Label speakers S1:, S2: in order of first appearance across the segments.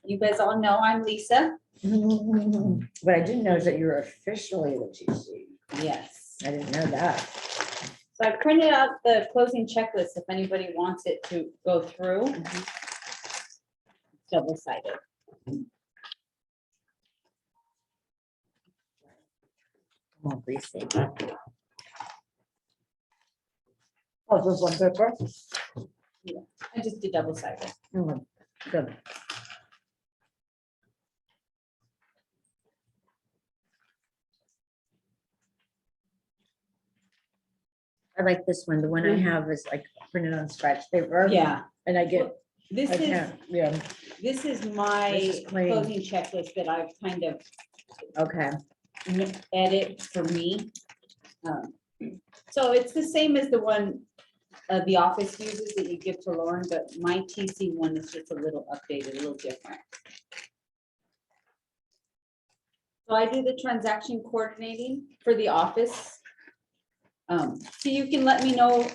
S1: You guys all know I'm Lisa.
S2: But I didn't know that you're officially the GC.
S1: Yes.
S2: I didn't know that.
S1: So I printed out the closing checklist if anybody wants it to go through. Double-sided.
S2: Come on, please see. Oh, this one paper?
S1: I just did double-sided.
S2: Oh, good. I like this one. The one I have is like printed on scratch paper.
S1: Yeah.
S2: And I get,
S1: This
S2: I
S1: is,
S2: can't, yeah,
S1: this is my
S2: This is clean.
S1: closing checklist that I've kind of
S2: okay.
S1: edit for me. So it's the same as the one the office uses that you give to Lauren, but my TC one is just a little updated, a little different. So I do the transaction coordinating for the office. So you can let me know,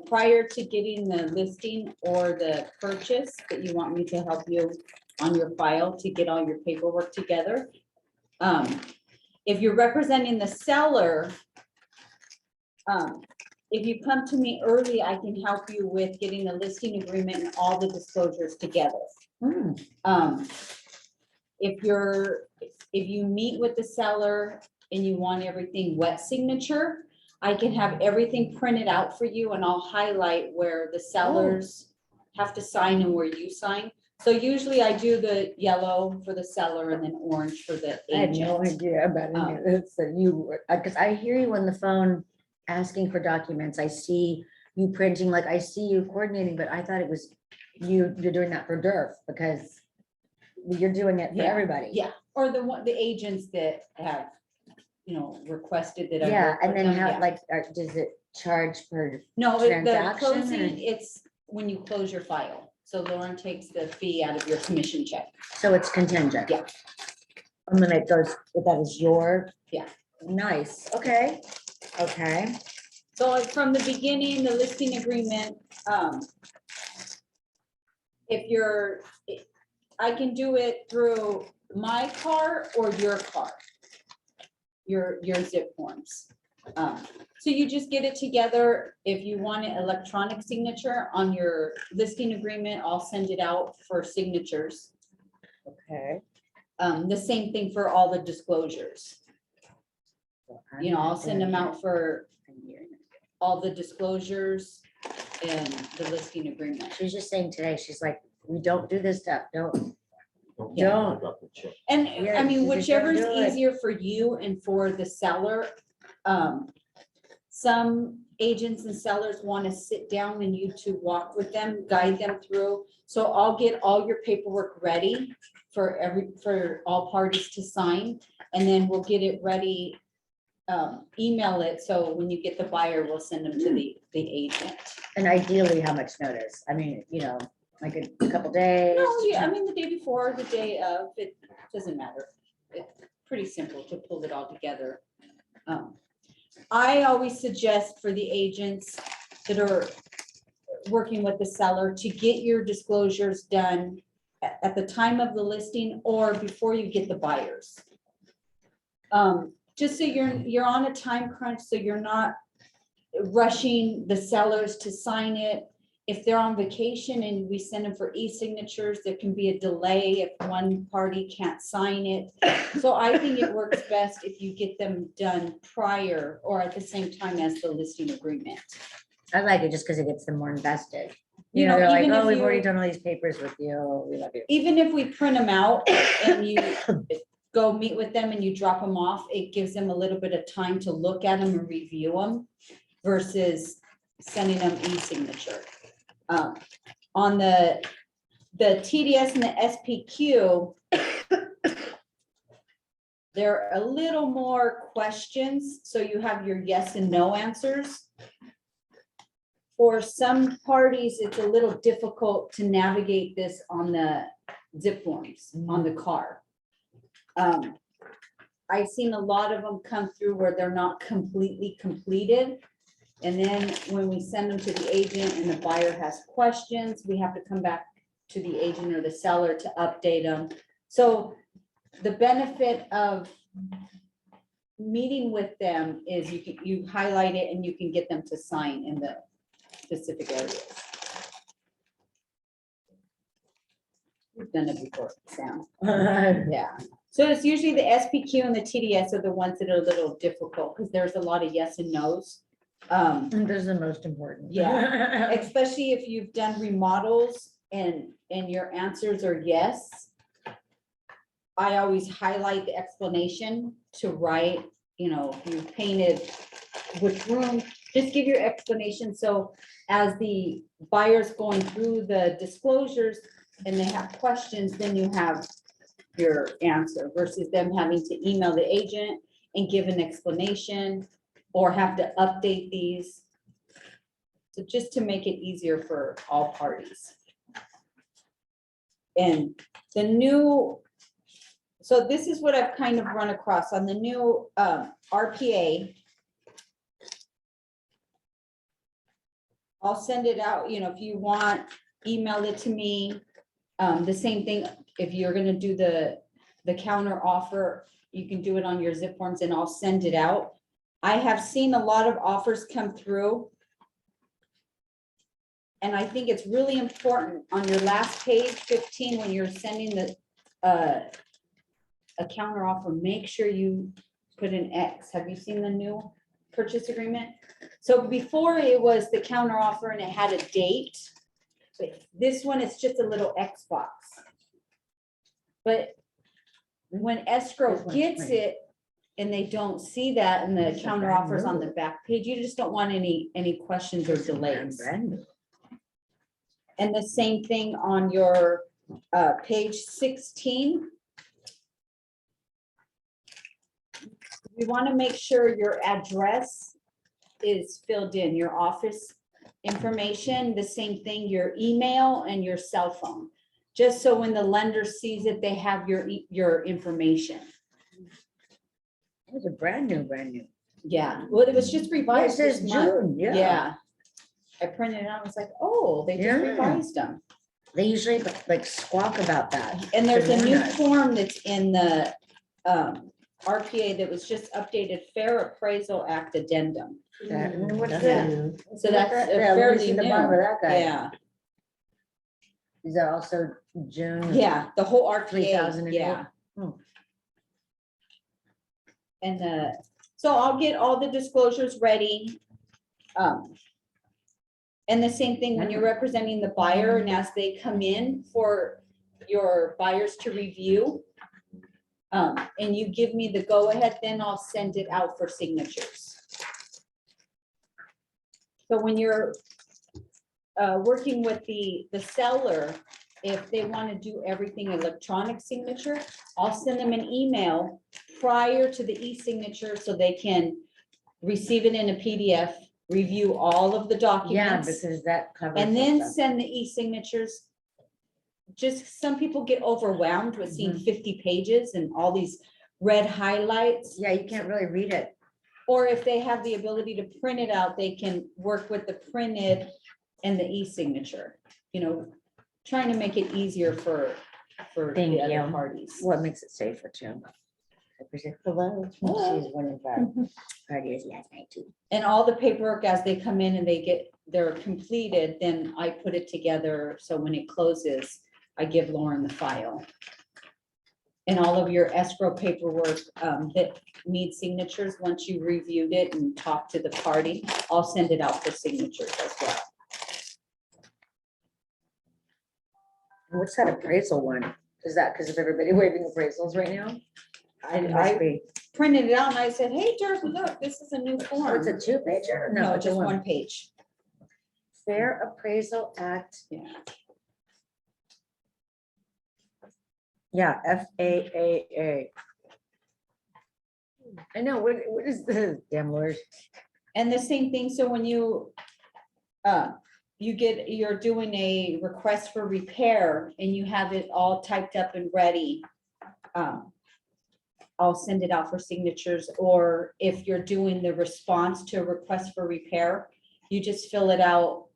S1: prior to getting the listing or the purchase that you want me to help you on your file to get all your paperwork together. If you're representing the seller, if you come to me early, I can help you with getting the listing agreement and all the disclosures together. If you meet with the seller and you want everything wet signature, I can have everything printed out for you and I'll highlight where the sellers have to sign and where you sign. So usually I do the yellow for the seller and then orange for the
S2: I had no
S1: agent.
S2: idea about any of this, that you were, because I hear you on the phone asking for documents. I see you printing, like I see you coordinating, but I thought it was you're doing that for DERF because you're doing it for
S1: Yeah,
S2: everybody.
S1: Yeah, or the agents that have, requested that I
S2: Yeah,
S1: work
S2: and
S1: with
S2: then
S1: them,
S2: how,
S1: yeah.
S2: like, does it charge for,
S1: No, the
S2: transaction
S1: closing,
S2: or-
S1: it's when you close your file. So Lauren takes the fee out of your commission check.
S2: so it's contingent?
S1: Yeah.
S2: And then it goes, that is your?
S1: Yeah.
S2: Nice, okay, okay.
S1: So like from the beginning, the listing agreement, I can do it through my car or your car, your zip forms. So you just get it together. If you want an electronic signature on your listing agreement, I'll send it out for signatures.
S2: Okay.
S1: The same thing for all the disclosures. I'll send them out for all the disclosures and the listing agreement.
S2: She was just saying today, she's like, we don't do this stuff, don't.
S1: Yeah. And
S2: Yeah,
S1: I mean,
S2: you just don't
S1: whichever's
S2: do it.
S1: easier for you and for the seller. Some agents and sellers want to sit down and you to walk with them, guide them through. So I'll get all your paperwork ready for all parties to sign, and then we'll get it ready. Email it, so when you get the buyer, we'll send them to the agent.
S2: And ideally, how much notice? I mean, like a couple days?
S1: No, yeah, I mean, the day before, the day of, it doesn't matter. It's pretty simple to pull it all together. I always suggest for the agents that are working with the seller to get your disclosures done at the time of the listing or before you get the buyers. Just so you're on a time crunch, so you're not rushing the sellers to sign it. If they're on vacation and we send them for e-signatures, there can be a delay if one party can't sign it. So I think it works best if you get them done prior or at the same time as the listing agreement.
S2: I like it just because it gets them more invested.
S1: You know,
S2: They're like,
S1: even if
S2: oh, we've already
S1: you-
S2: done all these papers with you. We love you.
S1: Even if we print them out and you go meet with them and you drop them off, it gives them a little bit of time to look at them and review them versus sending them e-signature. On the TDS and the SPQ, there are a little more questions, so you have your yes and no answers. For some parties, it's a little difficult to navigate this on the zip forms on the car. I've seen a lot of them come through where they're not completely completed. And then when we send them to the agent and the buyer has questions, we have to come back to the agent or the seller to update them. So the benefit of meeting with them is you highlight it and you can get them to sign in the specific areas. We've done it before, Sam. Yeah. So it's usually the SPQ and the TDS are the ones that are a little difficult because there's a lot of yes and no's.
S2: Those are the most important.
S1: Yeah. Especially if you've done remodels and your answers are yes. I always highlight the explanation to write, you know, if you painted which room, just give your explanation. So as the buyer's going through the disclosures and they have questions, then you have your answer versus them having to email the agent and give an explanation or have to update these. So just to make it easier for all parties. And the new, so this is what I've kind of run across on the new RPA. I'll send it out, you know, if you want, email it to me. The same thing, if you're gonna do the counter offer, you can do it on your zip forms and I'll send it out. I have seen a lot of offers come through. And I think it's really important on your last page, 15, when you're sending the a counter offer, make sure you put an X. Have you seen the new purchase agreement? So before it was the counter offer and it had a date. But this one is just a little X box. But when escrow
S2: This one's
S1: gets
S2: pretty.
S1: it and they don't see that and the
S2: It's a
S1: counter
S2: brand
S1: offers on the
S2: new.
S1: back page, you just don't want any questions or delays.
S2: Brand new.
S1: And the same thing on your page 16. We want to make sure your address is filled in, your office information, the same thing, your email and your cell phone. Just so when the lender sees it, they have your information.
S2: It was a brand new.
S1: Yeah, well, it was just
S2: It
S1: revised
S2: says
S1: this month.
S2: June, yeah.
S1: Yeah. I printed it out, I was like, oh, they just
S2: Yeah.
S1: revised them.
S2: They usually like squawk about that.
S1: And there's
S2: to
S1: a
S2: warn
S1: new
S2: us.
S1: form that's in the RPA that was just updated, Fair Appraisal Act Addendum.
S2: What's
S3: That's
S2: that?
S3: new.
S1: So that's
S2: Yeah, let me
S1: fairly
S2: see the
S1: new.
S2: bottom of that guy.
S1: Yeah,
S2: Is that also June?
S1: yeah, the whole RPA,
S2: 3008?
S1: yeah.
S2: Hmm.
S1: And so I'll get all the disclosures ready. And the same thing when you're representing the buyer and as they come in for your buyers to review. And you give me the go-ahead, then I'll send it out for signatures. So when you're working with the seller, if they want to do everything electronic signature, I'll send them an email prior to the e-signature so they can receive it in a PDF, review all of the
S2: Yeah,
S1: documents,
S2: because that covers.
S1: and
S2: the
S1: then
S2: stuff.
S1: send the e-signatures. Just some people get overwhelmed with seeing
S2: Mhm.
S1: 50 pages and all these red highlights.
S2: Yeah, you can't really read it.
S1: Or if they have the ability to print it out, they can work with the printed and the e-signature, you know, trying to make it easier for
S2: Thank
S1: the other
S2: you.
S1: parties.
S2: What makes it safer too? I appreciate hello. She's 1 in 5. Party is last night too.
S1: And all the paperwork as they come in and they're completed, then I put it together. So when it closes, I give Lauren the file. And all of your escrow paperwork that needs signatures, once you reviewed it and talked to the party, I'll send it out for signatures as well.
S2: What's that appraisal one? Is that because of everybody waiving appraisals right now? It must
S1: I
S2: be.
S1: printed it out and I said, hey, Dorothy, look, this is a new
S2: Oh,
S1: form.
S2: it's a 2-pager?
S1: No,
S2: it's a
S1: just one page.
S2: Fair Appraisal Act.
S1: Yeah.
S2: Yeah, FAAA. I know, what is the damn lawyers?
S1: And the same thing, so when you're doing a request for repair and you have it all typed up and ready, I'll send it out for signatures, or if you're doing the response to a request for repair, you just fill it out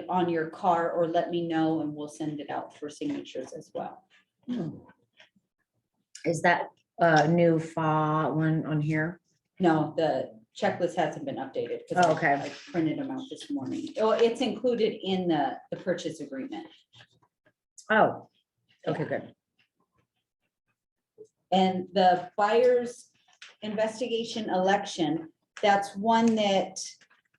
S1: on your car, or let me know and we'll send it out for signatures as well.
S2: Is that new fall one on here?
S1: No, the checklist hasn't been updated. 'Cause
S2: Oh, okay.
S1: I printed them out this morning. Oh, it's included in the purchase agreement.
S2: Oh, okay, good.
S1: And the buyer's investigation election, that's one that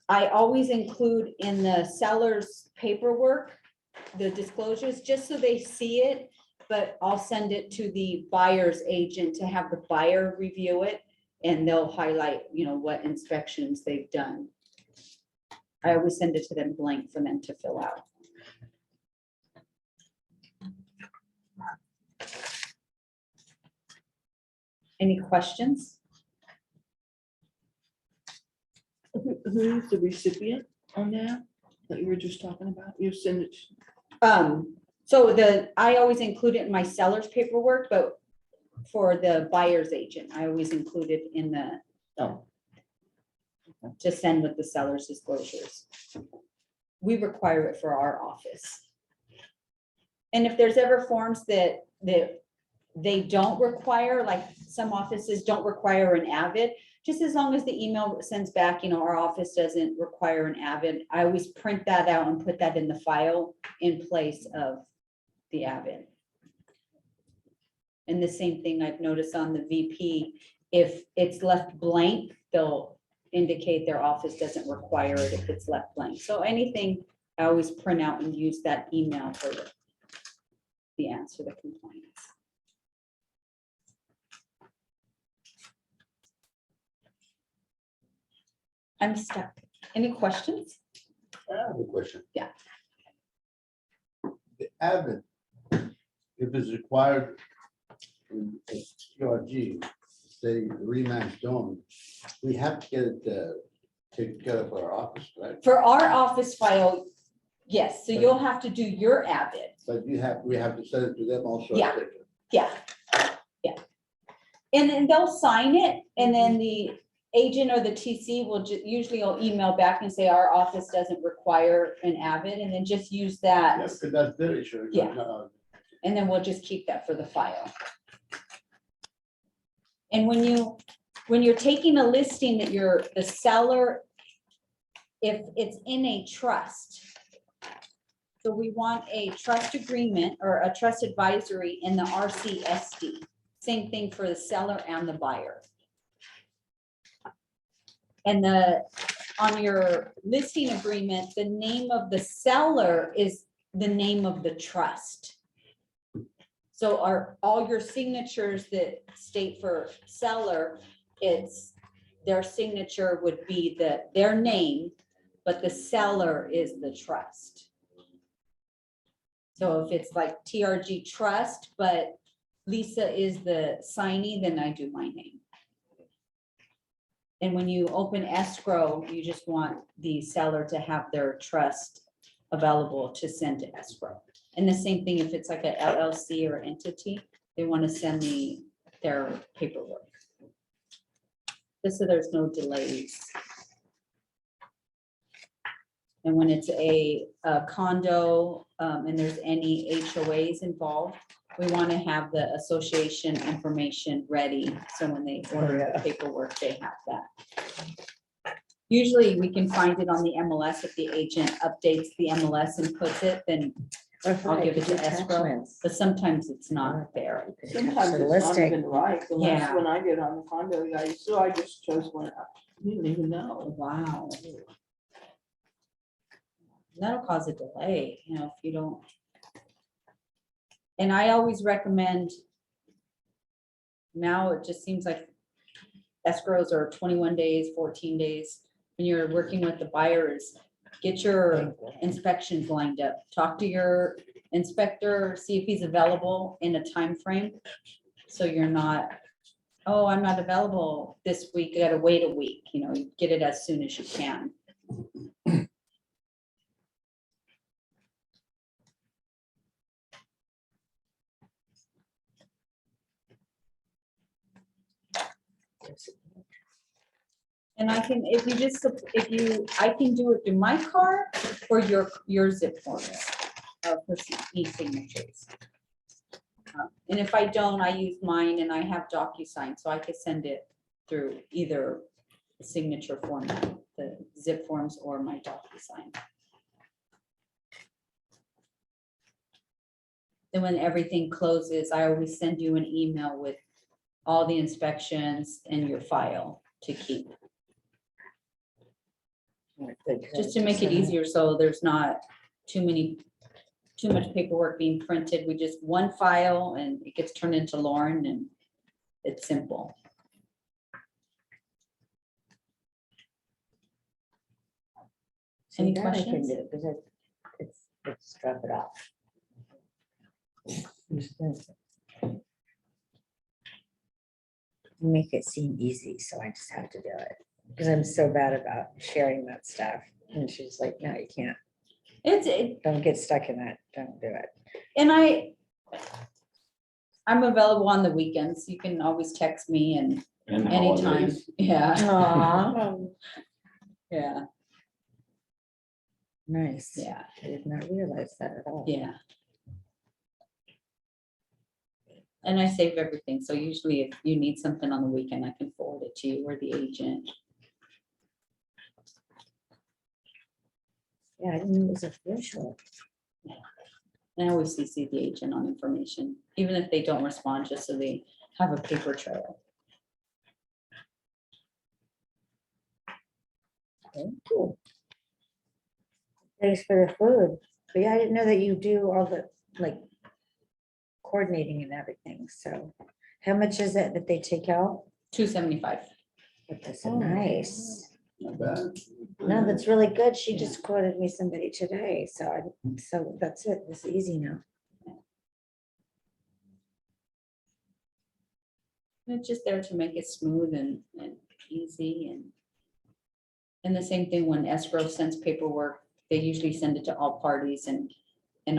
S1: I always include in the seller's paperwork, the disclosures, just so they see it, but I'll send it to the buyer's agent to have the buyer review it, and they'll highlight, what inspections they've done. I always send it to them blank for them to fill out. Any questions?
S3: Who is the recipient on that you were just talking about? You send it,
S1: So I always include it in my seller's paperwork, but for the buyer's agent, I always include it in the,
S3: oh,
S1: to send with the seller's disclosures. We require it for our office. And if there's ever forms that they don't require, like some offices don't require an avid, just as long as the email sends back, our office doesn't require an avid, I always print that out and put that in the file in place of the avid. And the same thing I've noticed on the VP, if it's left blank, they'll indicate their office doesn't require it if it's left blank. So anything, I always print out and use that email for the answer to complaints. I'm stuck. Any questions?
S4: I have a question.
S1: Yeah.
S4: The Avid, if it's required in TRG, say Remax Zone, we have to get it taken care of our office, right?
S1: For our office file, yes, so you'll have to do your avid.
S4: But we have to send it to them also.
S1: Yeah. Yeah, yeah. And then they'll sign it, and then the agent or the TC will usually will email back and say, our office doesn't require an avid, and then just use that.
S4: Yes, because that's their issue.
S1: Yeah. And then we'll just keep that for the file. And when you're taking a listing that the seller, if it's in a trust, so we want a trust agreement or a trust advisory in the RCSD. Same thing for the seller and the buyer. And on your listing agreement, the name of the seller is the name of the trust. So all your signatures that state for seller, their signature would be their name, but the seller is the trust. So if it's like TRG Trust, but Lisa is the signee, then I do my name. And when you open escrow, you just want the seller to have their trust available to send to escrow. And the same thing, if it's like a LLC or entity, they want to send me their paperwork. Just so there's no delays. And when it's a condo and there's any HOAs involved, we want to have the association information ready. So when they order the paperwork, they have that. Usually we can find it on the MLS. If the agent updates the MLS and puts it, then I'll give it to escrow. But sometimes it's not there.
S3: sometimes it's not even right. The
S1: Yeah.
S3: last one I did on the condo, guys, so I just chose one. I didn't even know.
S1: Wow. That'll cause a delay, if you don't. And I always recommend, now it just seems like escrows are 21 days, 14 days. When you're working with the buyers, get your inspections lined up. Talk to your inspector, see if he's available in a time frame. So you're not, oh, I'm not available this week, I gotta wait a week, you get it as soon as you can. And I can, if you just, I can do it through my car or your zip forms for e-signatures. And if I don't, I use mine and I have DocuSign, so I could send it through either the signature format, the zip forms or my DocuSign. Then when everything closes, I always send you an email with all the inspections and your file to keep, just to make it easier, so there's not too much paperwork being printed. We just one file and it gets turned into Lauren and it's simple.
S2: See,
S1: Any
S2: that I can
S1: questions?
S2: do, because it's drop it off. Make it seem easy, so I just have to do it, because I'm so bad about sharing that stuff. And she's like, no, you can't, don't get stuck in that, don't do it.
S1: And I'm available on the weekends. You can always text me and anytime.
S5: holidays.
S1: Yeah,
S2: Aw,
S1: yeah,
S2: nice.
S1: yeah,
S2: I did not realize that at all.
S1: yeah. And I save everything. So usually if you need something on the weekend, I can forward it to you or the agent.
S2: Yeah, I didn't know it was official.
S1: And I always CC the agent on information, even if they don't respond, just so they have a paper trail.
S2: Okay, cool. Thanks for the food. But yeah, I didn't know that you do all the, like, coordinating and everything. So how much is it that they take out?
S1: $275.
S2: But that's nice.
S4: Not bad.
S2: No, that's really good. She just quoted me somebody today. So that's it. It's easy now.
S1: It's just there to make it smooth and easy and the same thing when escrow sends paperwork, they usually send it to all parties and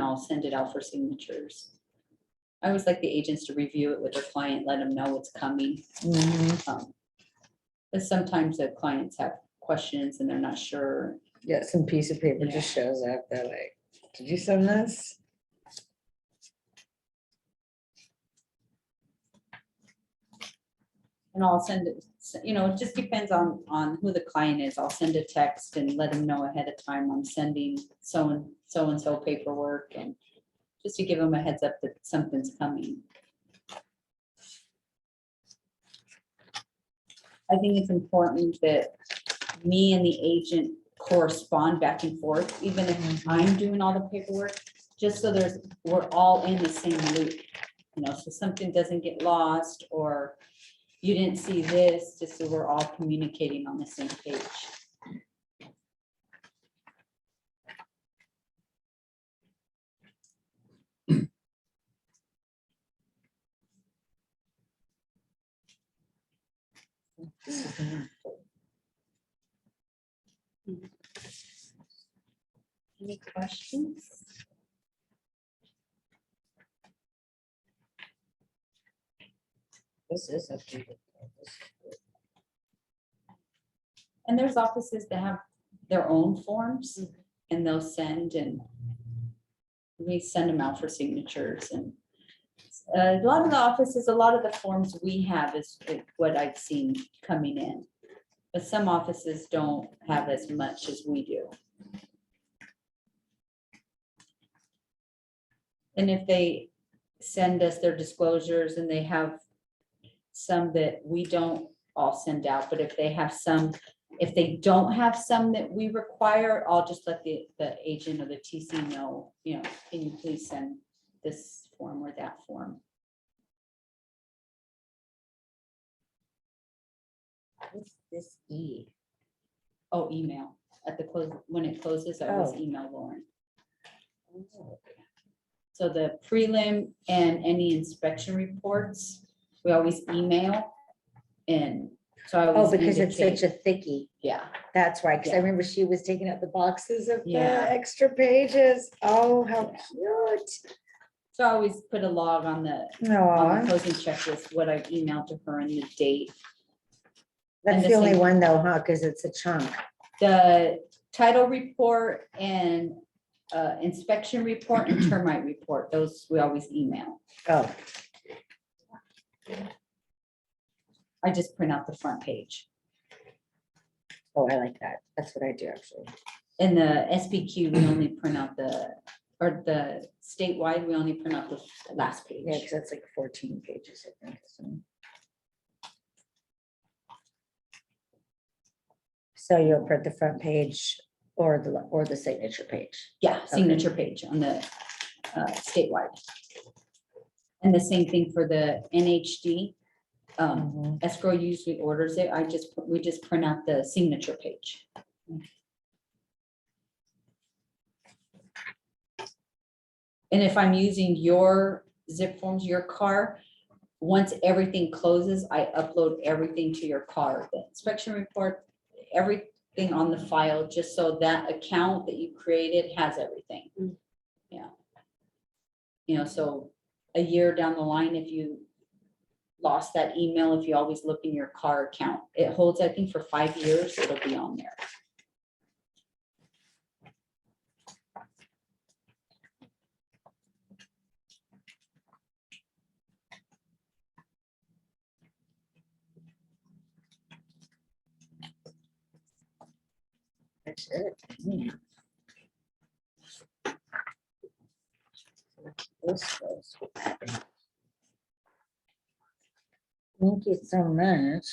S1: I'll send it out for signatures. I always like the agents to review it with their client, let them know it's coming. But sometimes the clients have questions and they're not sure.
S2: Yeah, some piece of paper just shows up. They're like, did you send this?
S1: And I'll send it, it just depends on who the client is. I'll send a text and let them know ahead of time I'm sending so and so paperwork, and just to give them a heads up that something's coming. I think it's important that me and the agent correspond back and forth, even if I'm doing all the paperwork, just so we're all in the same loop. So something doesn't get lost or you didn't see this, just so we're all communicating on the same page. Any questions?
S2: This is a few.
S1: And there's offices that have their own forms and they'll send and we send them out for signatures. And a lot of the offices, a lot of the forms we have is what I've seen coming in. But some offices don't have as much as we do. And if they send us their disclosures and they have some that we don't all send out, but if they have some, if they don't have some that we require, I'll just let the agent or the TC know, can you please send this form or that form?
S2: What's this E?
S1: Oh, email at the close, when it closes, I always
S2: Oh.
S1: email Lauren. So the prelim and any inspection reports, we always email. And so I
S2: Oh,
S1: always
S2: because it's
S1: indicate,
S2: such a thickie.
S1: yeah,
S2: That's why, because I
S1: Yeah.
S2: remember she was taking out the boxes of the
S1: Yeah.
S2: extra pages. Oh, how cute.
S1: so I always put a log on the
S2: No,
S1: closing checklist, what I've emailed to her and the date.
S2: That's
S1: the
S2: the only
S1: same-
S2: one though, huh? Because it's a chunk.
S1: The title report and inspection report and termite report, those we always email.
S2: Oh,
S1: I just print out the front page.
S2: oh, I like that. That's what I do actually.
S1: In the SPQ, we only print out or the statewide, we only print out the last
S2: Yeah,
S1: page.
S2: because that's like 14 pages, I think. So you'll print the front page or the signature page.
S1: Yeah, signature page on the statewide. And the same thing for the NHD. Escrow usually orders it. We just print out the signature page. And if I'm using your zip forms, your car, once everything closes, I upload everything to your car, the inspection report, everything on the file, just so that account that you created has everything.
S3: Mm.
S1: Yeah. You know, so a year down the line, if you lost that email, if you always look in your car account, it holds, I think, for 5 years, it'll be on there.
S2: That's it. This goes with that. Thank you so much.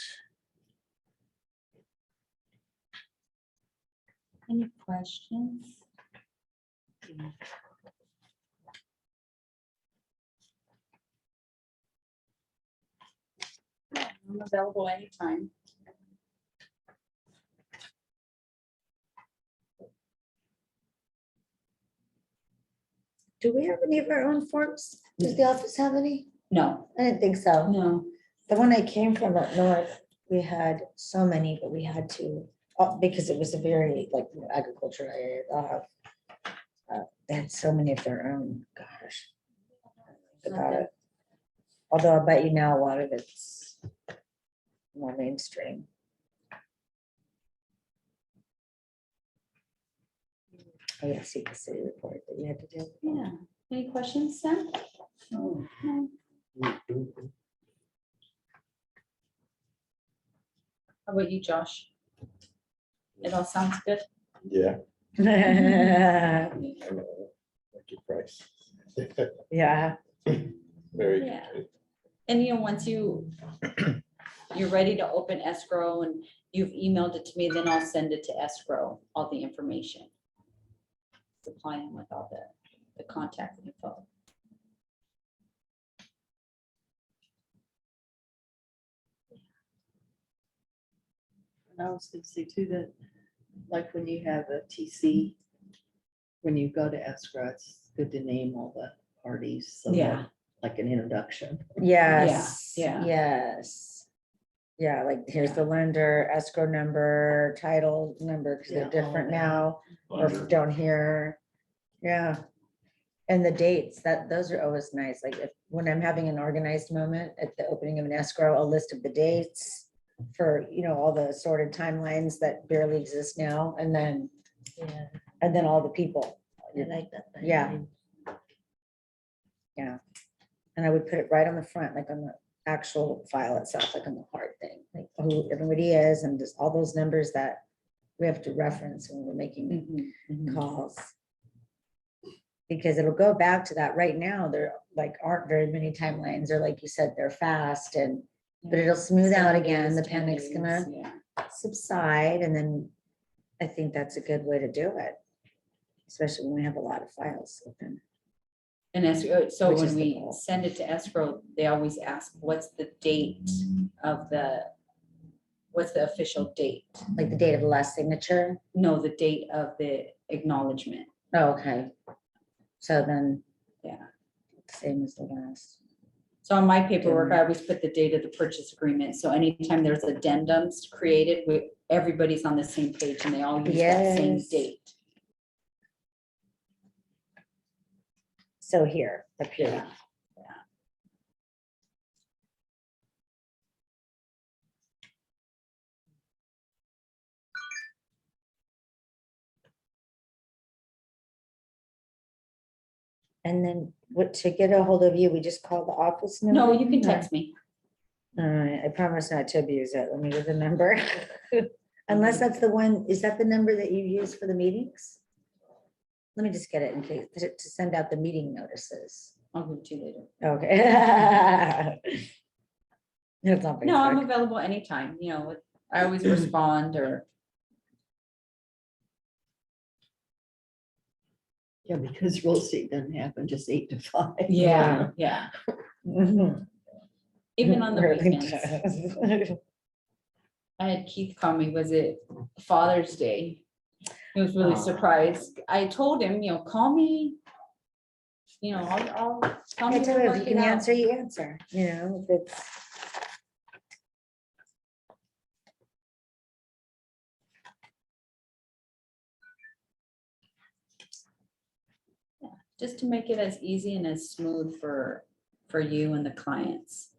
S1: Any questions? I'm available anytime.
S2: Do we have any of our own forms? Does the office have any?
S1: No,
S2: I didn't think so.
S1: no.
S2: The one I came from up north, we had so many, but we had to, because it was a very like agriculture area. They had so many of their own, gosh. About it. Although I bet you now a lot of it's more mainstream. Oh, yeah, see the city report that you had to do.
S1: Yeah. Any questions, Sam?
S4: No.
S1: No. How about you, Josh? It all sounds good?
S5: Yeah,
S2: Yeah,
S5: I know, like your price. Very
S1: Yeah.
S5: good.
S1: And you know, once you're ready to open escrow and you've emailed it to me, then I'll send it to escrow, all the information. Supply them with all the contact info.
S3: And I was gonna say too, that like when you have a TC, when you go to escrow, it's good to name all the parties. so that,
S1: Yeah.
S3: Like an introduction.
S2: yes,
S1: Yeah.
S2: yes. Yeah, like here's the lender, escrow number, title number, because
S3: Yeah,
S2: they're
S3: all
S2: different
S3: that.
S2: now, or down here. Yeah. And the dates, those are always nice. Like when I'm having an organized moment at the opening of an escrow, a list of the dates for, all the sorted timelines that barely exist now, and then
S3: Yeah,
S2: all the people.
S3: I like that.
S2: Yeah. And I would put it right on the front, like on the actual file itself, like on the hard thing, like who everybody is and just all those numbers that we have to reference when we're making calls. Because it'll go back to that. Right now, there like aren't very many timelines, or like you said, they're fast but it'll smooth out
S1: 7
S2: again.
S1: days,
S2: The
S1: 10
S2: panic's
S1: days,
S2: gonna
S1: yeah.
S2: subside, and then I think that's a good way to do it. Especially when we have a lot of files open.
S1: And so
S2: Which is
S1: when
S2: the
S1: we
S2: goal.
S1: send it to escrow, they always ask, what's the date of what's the official date?
S2: Like the date of the last signature.
S1: No, the date of the acknowledgement.
S2: Oh, okay. So then.
S1: Yeah.
S2: Same as the last.
S1: So on my paperwork, I always put the date of the purchase agreement. So anytime there's addendums created, everybody's on the same page and they all use that same
S2: Yes.
S1: date.
S2: So here, the period. And then what, to get a hold of you, we just call the office number?
S1: No, you can text me.
S2: All right, I promise not to abuse it. Let me get the number. Unless that's the one, is that the number that you use for the meetings? Let me just get it in case, to send out the meeting notices.
S1: I'll give it to you later.
S2: Okay. That's on
S1: No, I'm
S2: Facebook.
S1: available anytime, you know, I always respond or,
S3: Yeah, because real estate doesn't happen just 8 to 5.
S1: yeah, yeah,
S2: Mhm.
S1: even on the
S2: Really
S1: weekends.
S2: does.
S1: I had Keith call me, was it Father's Day? He was really
S2: Aw.
S1: surprised. I told him, you know, call me. You know, I'll. call me,
S2: I tell
S1: we'll
S2: you,
S1: work
S2: if you
S1: it
S2: can
S1: out.
S2: answer, you answer, you know, if it's.
S1: Just to make it as easy and as smooth for you and the clients.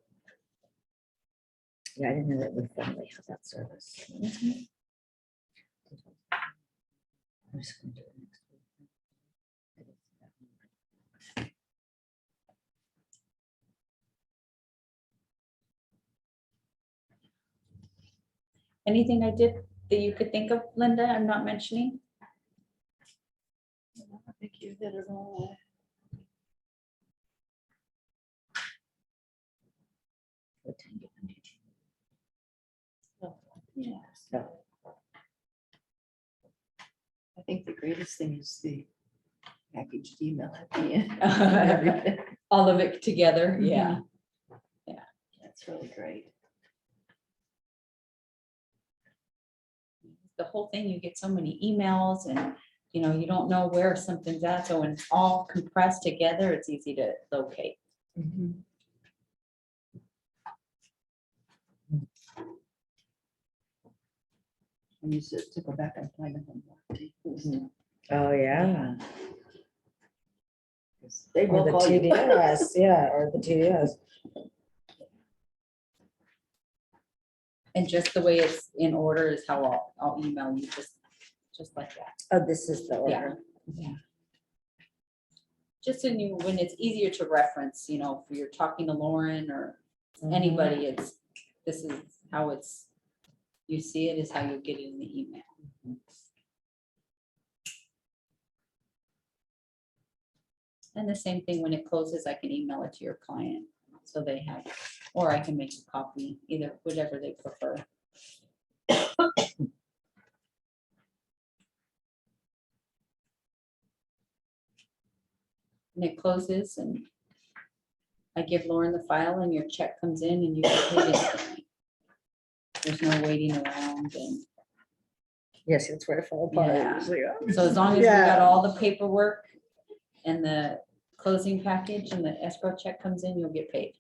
S2: Yeah, I didn't know that with family have that service. I'm just gonna do it next week.
S1: Anything I did that you could think of, Linda, I'm not mentioning?
S3: I think you hit it all.
S2: What time do you want
S1: Yeah.
S2: to-
S3: I think the greatest thing is the packaged email at the end. Everything.
S1: All of it together, yeah.
S3: That's really great.
S1: The whole thing, you get so many emails and, you know, you don't know where something's at, so when it's all compressed together, it's easy to locate.
S3: I use it to go back and find them.
S2: Oh, yeah.
S3: They
S2: Or
S3: will
S2: the
S3: call you.
S2: TDS, yeah, or the TDS.
S1: And just the way it's in order is how I'll email you, just like that.
S2: Oh, this is the
S1: Yeah.
S2: order.
S1: Just so you, when it's easier to reference, you know, if you're talking to Lauren or
S2: Mhm.
S1: anybody, this is how you see it is how you get it in the email. And the same thing, when it closes, I can email it to your client, so they have, or I can make a copy, either, whatever they prefer. And it closes and I give Lauren the file and your check comes in and you get paid instantly. There's no waiting around and
S2: Yes, that's where it fell apart.
S1: Yeah.
S2: usually, yeah.
S1: so as long as we
S2: Yeah.
S1: got all the paperwork and the closing package and the escrow check comes in, you'll get paid.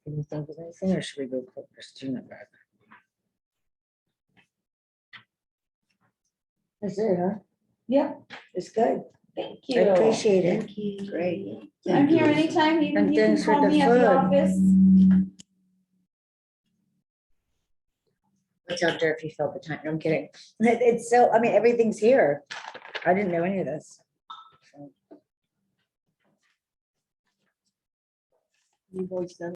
S2: Can you think of anything, or should we go put Christina back? That's it, huh?
S1: Yeah,
S2: It's good.
S1: thank
S2: I
S1: you.
S2: appreciate it.
S3: Thank you. Great.
S1: I'm here anytime, even
S2: And
S1: you can
S2: thanks for
S1: call
S2: the
S1: me at the
S2: food.
S1: office.
S2: What's out there if you felt the time? No, I'm kidding. It's so, I mean, everything's here. I didn't know any of this.
S3: You've always done